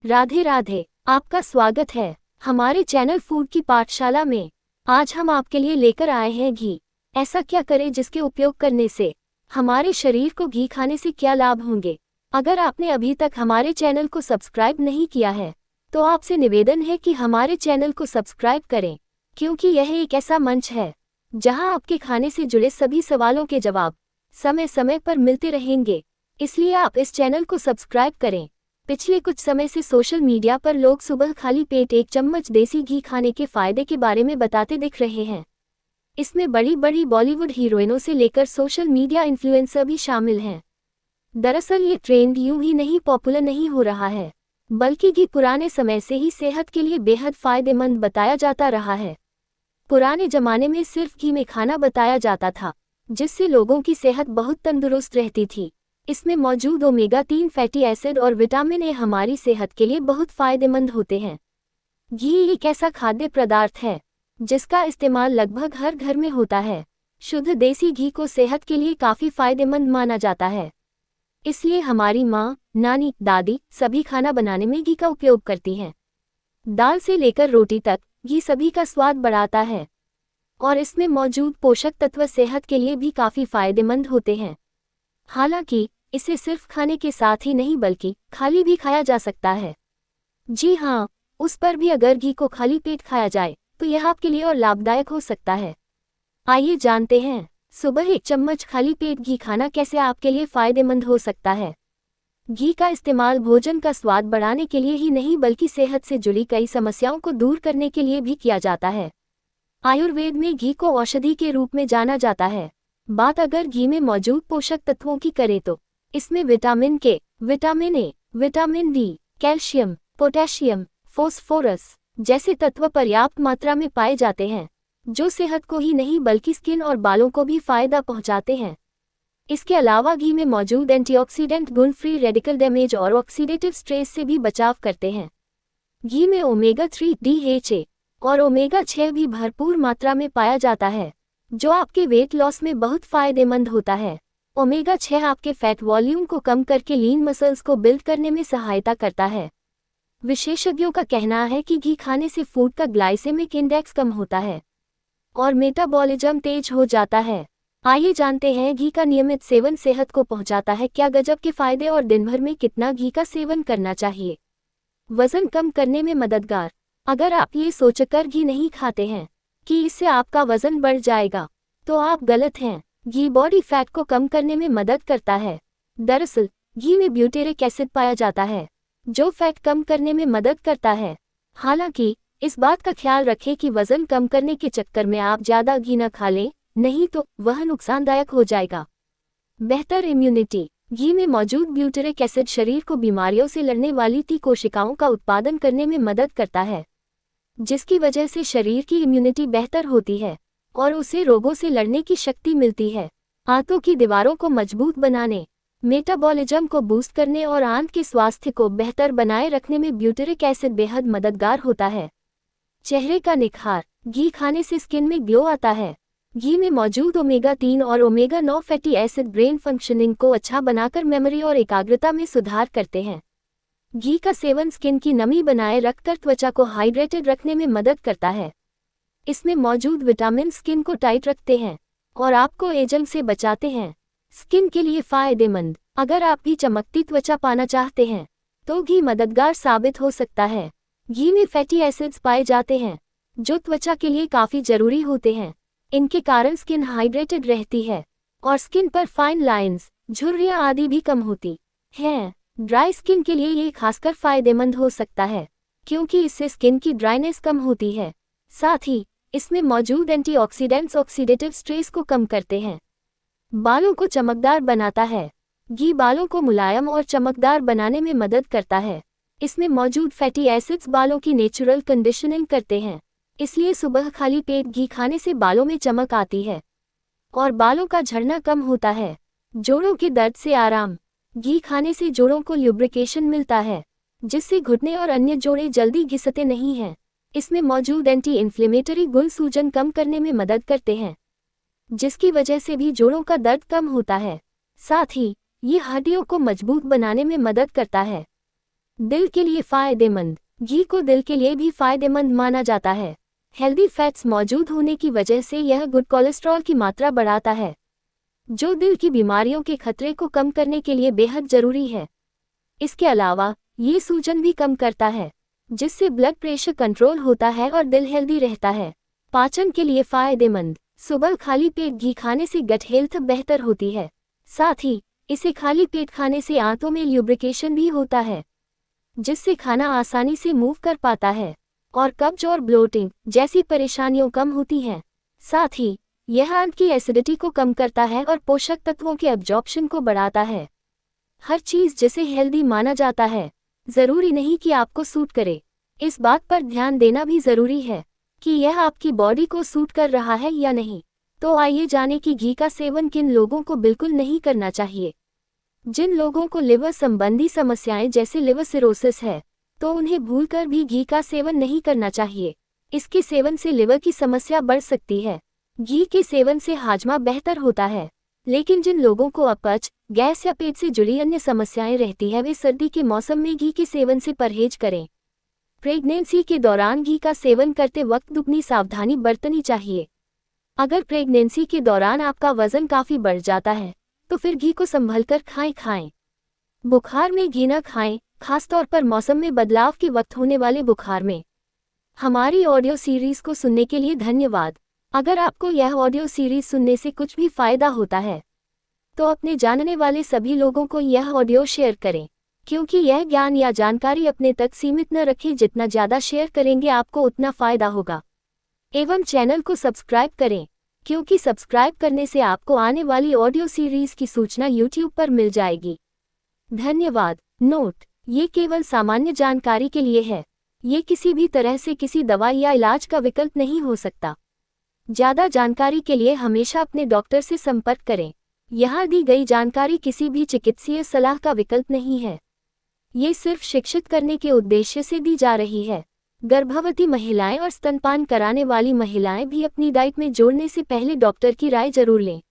राधे राधे। आपका स्वागत है हमारे चैनल फूड की पाठशाला में। आज हम आपके लिए लेकर आए हैं घी। ऐसा क्या करें जिसके उपयोग करने से हमारे शरीर को घी खाने से क्या लाभ होंगे। अगर आपने अभी तक हमारे चैनल को सब्सक्राइब नहीं किया है तो आपसे निवेदन है कि हमारे चैनल को सब्सक्राइब करें, क्योंकि यह एक ऐसा मंच है जहां आपके खाने से जुड़े सभी सवालों के जवाब समय समय पर मिलते रहेंगे। इसलिए आप इस चैनल को सब्सक्राइब करें। पिछले कुछ समय से सोशल मीडिया पर लोग सुबह खाली पेट 1 चम्मच देसी घी खाने के फायदे के बारे में बताते दिख रहे हैं। इसमें बड़ी बड़ी बॉलीवुड हीरोइनों से लेकर सोशल मीडिया इन्फ्लुएंसर भी शामिल हैं। दरअसल ये ट्रेंड यूं ही नहीं पॉपुलर नहीं हो रहा है, बल्कि घी पुराने समय से ही सेहत के लिए बेहद फायदेमंद बताया जाता रहा है। पुराने जमाने में सिर्फ घी में खाना बताया जाता था, जिससे लोगों की सेहत बहुत तंदुरुस्त रहती थी। इसमें मौजूद ओमेगा 3 फैटी एसिड और विटामिन ए हमारी सेहत के लिए बहुत फायदेमंद होते हैं। घी एक ऐसा खाद्य पदार्थ है जिसका इस्तेमाल लगभग हर घर में होता है। शुद्ध देसी घी को सेहत के लिए काफ़ी फायदेमंद माना जाता है। इसलिए हमारी माँ, नानी, दादी सभी खाना बनाने में घी का उपयोग करती हैं। दाल से लेकर रोटी तक घी सभी का स्वाद बढ़ाता है और इसमें मौजूद पोषक तत्व सेहत के लिए भी काफ़ी फायदेमंद होते हैं। हालांकि इसे सिर्फ खाने के साथ ही नहीं बल्कि खाली भी खाया जा सकता है। जी हाँ, उस पर भी अगर घी को खाली पेट खाया जाए तो यह आपके लिए और लाभदायक हो सकता है। आइए जानते हैं सुबह 1 चम्मच खाली पेट घी खाना कैसे आपके लिए फायदेमंद हो सकता है। घी का इस्तेमाल भोजन का स्वाद बढ़ाने के लिए ही नहीं बल्कि सेहत से जुड़ी कई समस्याओं को दूर करने के लिए भी किया जाता है। आयुर्वेद में घी को औषधि के रूप में जाना जाता है। बात अगर घी में मौजूद पोषक तत्वों की करें तो इसमें विटामिन के, vitamin A, vitamin D, calcium, potassium, phosphorus जैसे तत्व पर्याप्त मात्रा में पाए जाते हैं, जो सेहत को ही नहीं बल्कि स्किन और बालों को भी फायदा पहुंचाते हैं। इसके अलावा घी में मौजूद एंटीऑक्सीडेंट गुण फ्री रेडिकल डैमेज और ऑक्सीडेटिव स्ट्रेस से भी बचाव करते हैं। घी में ओमेगा 3 DHA और ओमेगा 6 भी भरपूर मात्रा में पाया जाता है, जो आपके वेट लॉस में बहुत फायदेमंद होता है। ओमेगा 6 आपके फैट वॉल्यूम को कम करके लीन मसल्स को बिल्ड करने में सहायता करता है। विशेषज्ञों का कहना है कि घी खाने से फूड का ग्लाइसेमिक इंडेक्स कम होता है और मेटाबॉलिज्म तेज हो जाता है। आइए जानते हैं घी का नियमित सेवन सेहत को पहुंचाता है क्या गजब के फायदे और दिन भर में कितना घी का सेवन करना चाहिए। वजन कम करने में मददगार। अगर आप ये सोचकर घी नहीं खाते हैं कि इससे आपका वजन बढ़ जाएगा तो आप गलत हैं। घी बॉडी फैट को कम करने में मदद करता है। दरअसल घी में ब्यूटेरिक एसिड पाया जाता है, जो फैट कम करने में मदद करता है। हालांकि इस बात का ख्याल रखें कि वजन कम करने के चक्कर में आप ज़्यादा घी न खा लें, नहीं तो वह नुकसानदायक हो जाएगा। बेहतर इम्यूनिटी। घी में मौजूद ब्यूटेरिक एसिड शरीर को बीमारियों से लड़ने वाली T कोशिकाओं का उत्पादन करने में मदद करता है, जिसकी वजह से शरीर की इम्यूनिटी बेहतर होती है और उसे रोगों से लड़ने की शक्ति मिलती है। आंतों की दीवारों को मजबूत बनाने, मेटाबॉलिज्म को बूस्ट करने और आंत के स्वास्थ्य को बेहतर बनाए रखने में ब्यूटेरिक एसिड बेहद मददगार होता है। चेहरे का निखार। घी खाने से स्किन में ग्लो आता है। घी में मौजूद ओमेगा 3 और omega 9 fatty acid brain functioning को अच्छा बनाकर मेमोरी और एकाग्रता में सुधार करते हैं। घी का सेवन स्किन की नमी बनाए रखकर त्वचा को हाइड्रेटेड रखने में मदद करता है। इसमें मौजूद विटामिन स्किन को टाइट रखते हैं और आपको एजिंग से बचाते हैं। स्किन के लिए फायदेमंद। अगर आप भी चमकती त्वचा पाना चाहते हैं तो घी मददगार साबित हो सकता है। घी में फैटी एसिड्स पाए जाते हैं, जो त्वचा के लिए काफ़ी जरूरी होते हैं। इनके कारण स्किन हाइड्रेटेड रहती है और स्किन पर फाइन लाइंस, झुर्रियाँ आदि भी कम होती हैं। ड्राई स्किन के लिए ये खासकर फायदेमंद हो सकता है, क्योंकि इससे स्किन की ड्राइनेस कम होती है। साथ ही इसमें मौजूद एंटीऑक्सीडेंट्स ऑक्सीडेटिव स्ट्रेस को कम करते हैं। बालों को चमकदार बनाता है। घी बालों को मुलायम और चमकदार बनाने में मदद करता है। इसमें मौजूद फैटी एसिड्स बालों की नेचुरल कंडीशनिंग करते हैं। इसलिए सुबह खाली पेट घी खाने से बालों में चमक आती है और बालों का झड़ना कम होता है। जोड़ों के दर्द से आराम। घी खाने से जोड़ों को ल्यूब्रिकेशन मिलता है, जिससे घुटने और अन्य जोड़े जल्दी घिसते नहीं हैं। इसमें मौजूद एंटी इन्फ्लेमेटरी गुण सूजन कम करने में मदद करते हैं, जिसकी वजह से भी जोड़ों का दर्द कम होता है। साथ ही ये हड्डियों को मजबूत बनाने में मदद करता है। दिल के लिए फायदेमंद। घी को दिल के लिए भी फायदेमंद माना जाता है। हेल्दी फैट्स मौजूद होने की वजह से यह गुड कोलेस्ट्रॉल की मात्रा बढ़ाता है, जो दिल की बीमारियों के खतरे को कम करने के लिए बेहद जरूरी है। इसके अलावा ये सूजन भी कम करता है, जिससे ब्लड प्रेशर कंट्रोल होता है और दिल हेल्दी रहता है। पाचन के लिए फायदेमंद। सुबह खाली पेट घी खाने से गट हेल्थ बेहतर होती है। साथ ही इसे खाली पेट खाने से आंतों में ल्यूब्रिकेशन भी होता है, जिससे खाना आसानी से मूव कर पाता है और कब्ज और ब्लोटिंग जैसी परेशानियां कम होती हैं। साथ ही यह आंत की एसिडिटी को कम करता है और पोषक तत्वों के एब्जॉर्प्शन को बढ़ाता है। हर चीज जिसे हेल्दी माना जाता है, जरूरी नहीं कि आपको सूट करे। इस बात पर ध्यान देना भी जरूरी है कि यह आपकी बॉडी को सूट कर रहा है या नहीं। तो आइए जानें कि घी का सेवन किन लोगों को बिल्कुल नहीं करना चाहिए। जिन लोगों को लिवर संबंधी समस्याएं जैसे लिवर सिरोसिस है, तो उन्हें भूलकर भी घी का सेवन नहीं करना चाहिए। इसके सेवन से लिवर की समस्या बढ़ सकती है। घी के सेवन से हाजमा बेहतर होता है, लेकिन जिन लोगों को अपच, गैस या पेट से जुड़ी अन्य समस्याएं रहती है, वे सर्दी के मौसम में घी के सेवन से परहेज करें। प्रेगनेंसी के दौरान घी का सेवन करते वक्त दुगनी सावधानी बरतनी चाहिए। अगर प्रेगनेंसी के दौरान आपका वजन काफी बढ़ जाता है, तो फिर घी को संभलकर खाएं। बुखार में घी न खाएं, खासतौर पर मौसम में बदलाव के वक्त होने वाले बुखार में। हमारी ऑडियो सीरीज को सुनने के लिए धन्यवाद। अगर आपको यह ऑडियो सीरीज सुनने से कुछ भी फायदा होता है, तो अपने जानने वाले सभी लोगों को यह ऑडियो शेयर करें, क्योंकि यह ज्ञान या जानकारी अपने तक सीमित न रखें। जितना ज़्यादा शेयर करेंगे आपको उतना फायदा होगा। एवं चैनल को सब्सक्राइब करें, क्योंकि सब्सक्राइब करने से आपको आने वाली ऑडियो सीरीज की सूचना YouTube पर मिल जाएगी। धन्यवाद। नोट: ये केवल सामान्य जानकारी के लिए है। ये किसी भी तरह से किसी दवा या इलाज का विकल्प नहीं हो सकता। ज़्यादा जानकारी के लिए हमेशा अपने डॉक्टर से संपर्क करें। यहाँ दी गई जानकारी किसी भी चिकित्सीय सलाह का विकल्प नहीं है। ये सिर्फ शिक्षित करने के उद्देश्य से दी जा रही है। गर्भवती महिलाएं और स्तनपान कराने वाली महिलाएं भी अपनी डाइट में जोड़ने से पहले डॉक्टर की राय जरूर लें।